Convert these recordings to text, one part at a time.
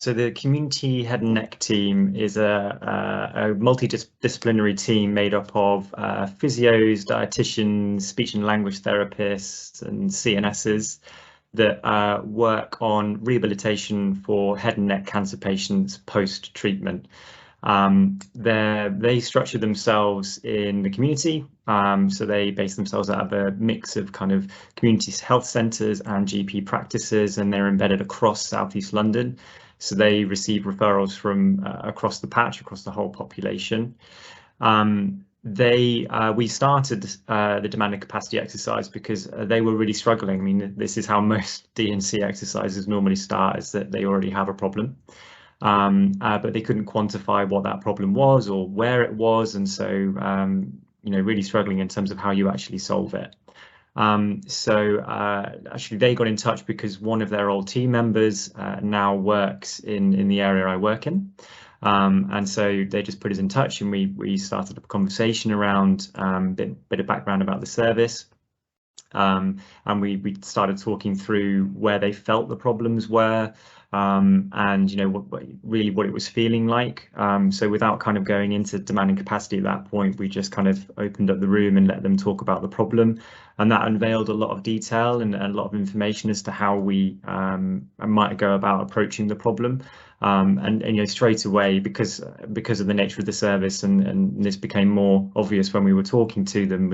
So the community head and neck team is a multidisciplinary team made up of physios, dietitians, speech and language therapists, and CNSs that work on rehabilitation for head and neck cancer patients post-treatment. They structure themselves in the community, so they base themselves out of a mix of kind of community health centres and GP practices, and they're embedded across South East London. So they receive referrals from across the patch, across the whole population. We started the demand and capacity exercise because they were really struggling. I mean, this is how most D&C exercises normally start, is that they already have a problem. But they couldn't quantify what that problem was or where it was, and so really struggling in terms of how you actually solve it. Actually they got in touch because one of their old team members now works in the area I work in, and so they just put us in touch, and we started a conversation around a bit of background about the service. And we started talking through where they felt the problems were, and what it was feeling like. So without kind of going into demand and capacity at that point, we just kind of opened up the room and let them talk about the problem, and that unveiled a lot of detail and a lot of information as to how we might go about approaching the problem. And straight away, because of the nature of the service, and this became more obvious when we were talking to them,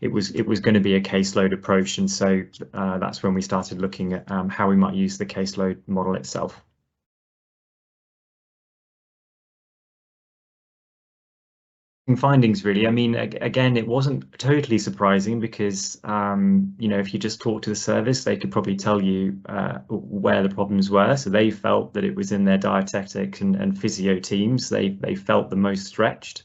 it was going to be a caseload approach, and so that's when we started looking at how we might use the caseload model itself. Findings, really. I mean, again, it wasn't totally surprising because if you just talk to the service, they could probably tell you where the problems were. So they felt that it was in their dietetic and physio teams. They felt the most stretched,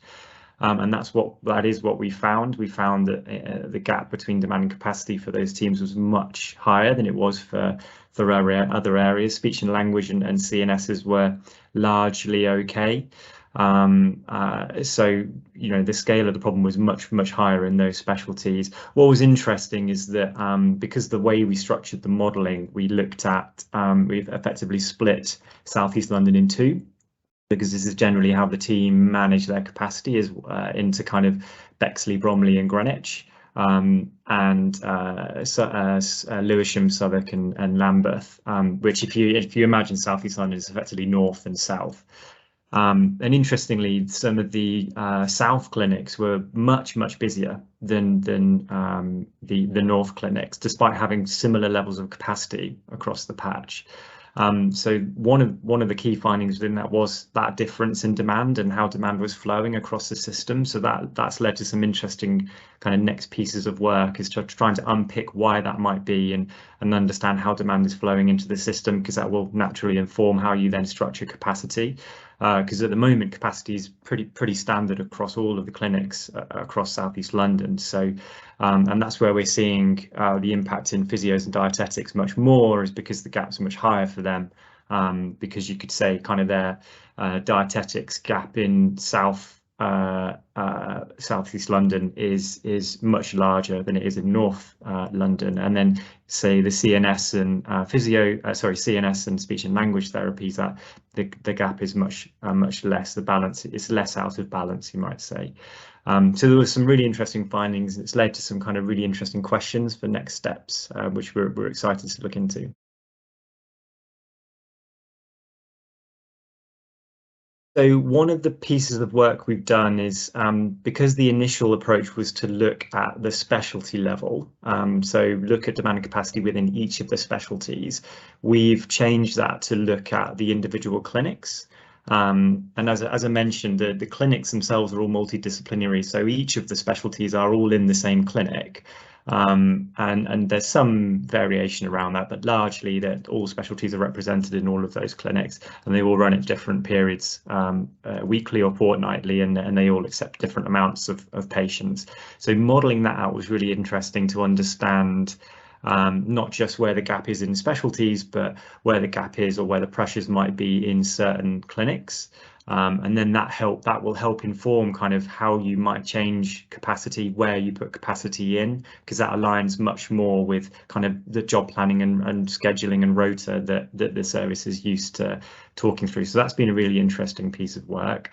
and that is what we found. We found that the gap between demand and capacity for those teams was much higher than it was for other areas. Speech and language and CNSs were largely okay. So the scale of the problem was much higher in those specialties. What was interesting is that because the way we structured the modelling, we've effectively split South East London in two, because this is generally how the team manage their capacity, is into kind of Bexley, Bromley and Greenwich, and Lewisham, Southwark and Lambeth, which if you imagine South East London is effectively north and south. And interestingly, some of the south clinics were much busier than the north clinics, despite having similar levels of capacity across the patch. So one of the key findings within that was that difference in demand and how demand was flowing across the system. So that's led to some interesting kind of next pieces of work, is trying to unpick why that might be and understand how demand is flowing into the system, because that will naturally inform how you then structure capacity. Because at the moment capacity is pretty standard across all of the clinics across South East London. So and that's where we're seeing the impact in physios and dietetics much more, is because the gaps are much higher for them, because you could say kind of their dietetics gap in South East London is much larger than it is in North London, and then say the CNS and CNS and speech and language therapies, that the gap is much less. The balance is less out of balance, you might say. So there were some really interesting findings. It's led to some kind of really interesting questions for next steps, which we're excited to look into. So one of the pieces of work we've done is, because the initial approach was to look at the specialty level, so look at demand and capacity within each of the specialties, we've changed that to look at the individual clinics. And as I mentioned, the clinics themselves are all multidisciplinary, so each of the specialties are all in the same clinic. And there's some variation around that, but largely that all specialties are represented in all of those clinics, and they all run at different periods, weekly or fortnightly, and they all accept different amounts of patients. So modelling that out was really interesting to understand not just where the gap is in specialties, but where the gap is or where the pressures might be in certain clinics. And then that will help inform kind of how you might change capacity, where you put capacity in, because that aligns much more with kind of the job planning and scheduling and rota that the service is used to talking through. So that's been a really interesting piece of work.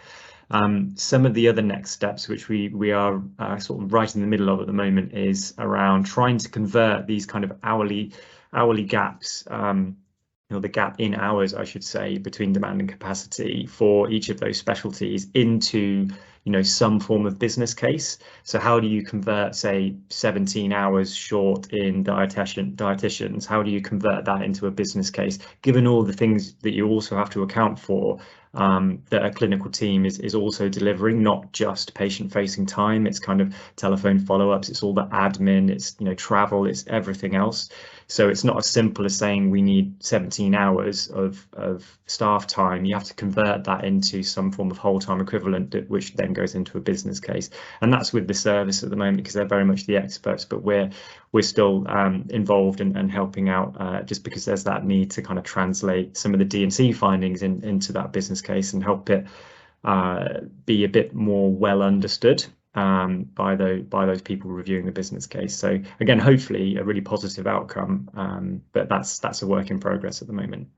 Some of the other next steps, which we are sort of right in the middle of at the moment, is around trying to convert these kind of hourly gaps, the gap in hours, I should say, between demand and capacity for each of those specialties into some form of business case. So how do you convert, say, 17 hours short in dietitians? How do you convert that into a business case, given all the things that you also have to account for, that a clinical team is also delivering, not just patient-facing time. It's kind of telephone follow-ups, it's all the admin, it's travel, it's everything else. So it's not as simple as saying we need 17 hours of staff time. You have to convert that into some form of whole-time equivalent, which then goes into a business case. And that's with the service at the moment, because they're very much the experts, but we're still involved and helping out, just because there's that need to kind of translate some of the D&C findings into that business case and help it be a bit more well understood by those people reviewing the business case. So again, hopefully a really positive outcome, but that's a work in progress at the moment.